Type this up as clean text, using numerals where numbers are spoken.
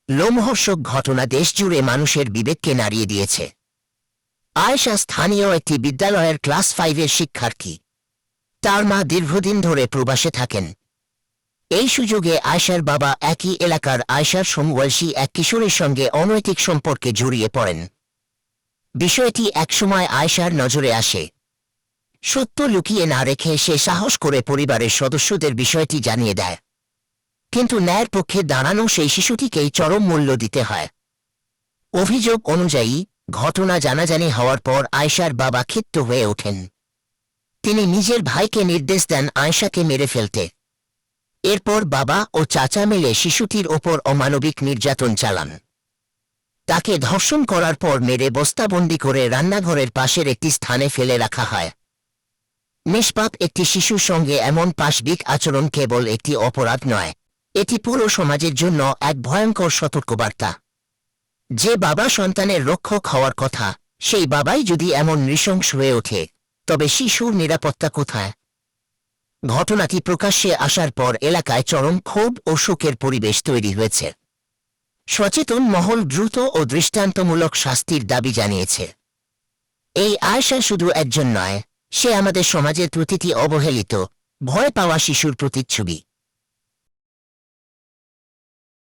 লোমহর্ষক ঘটনা দেশজুড়ে মানুষের বিবেককে নাড়িয়ে দিয়েছে। আয়েশা স্থানীয় একটি বিদ্যালয়ের ক্লাস 5-এর শিক্ষার্থী। তার মা দীর্ঘদিন ধরে প্রবাসে থাকেন। এই সুযোগে আয়েশার বাবা একই এলাকার আয়েশার সমবয়সী এক কিশোরীর সঙ্গে অনৈতিক সম্পর্কে জড়িয়ে পড়েন। বিষয়টি একসময় আয়েশার নজরে আসে। সত্য লুকিয়ে না রেখে সে সাহস করে পরিবারের সদস্যদের বিষয়টি জানিয়ে দেয়। কিন্তু ন্যায়ের পক্ষে দাঁড়ানো সেই শিশুটিকেই চরম মূল্য দিতে হয়। অভিযোগ অনুযায়ী ঘটনা জানাজানি হওয়ার পর আয়েশার বাবা ক্ষিপ্ত হয়ে ওঠেন। তিনি নিজের ভাইকে নির্দেশ দেন আয়েশাকে মেরে ফেলতে। এরপর বাবা ও চাচা মিলে শিশুটির ওপর অমানবিক নির্যাতন চালান। তাকে ধর্ষণ করার পর মেরে বস্তাবন্দি করে রান্নাঘরের পাশের একটি স্থানে ফেলে রাখা হয়। নিষ্পাপ একটি শিশুর সঙ্গে এমন পাশবিক আচরণ কেবল একটি অপরাধ নয়, এটি পুরো সমাজের জন্য এক ভয়ঙ্কর সতর্কবার্তা। যে বাবা সন্তানের রক্ষক হওয়ার কথা, সেই বাবাই যদি এমন নৃশংস হয়ে ওঠে, তবে শিশুর নিরাপত্তা কোথায়? ঘটনাটি প্রকাশ্যে আসার পর এলাকায় চরম ক্ষোভ ও শোকের পরিবেশ তৈরি হয়েছে। সচেতন মহল দ্রুত ও দৃষ্টান্তমূলক শাস্তির দাবি জানিয়েছে। এই আয়েশা শুধু একজন নয়, সে আমাদের সমাজের প্রতিটি অবহেলিত, ভয় পাওয়া শিশুর প্রতিচ্ছবি।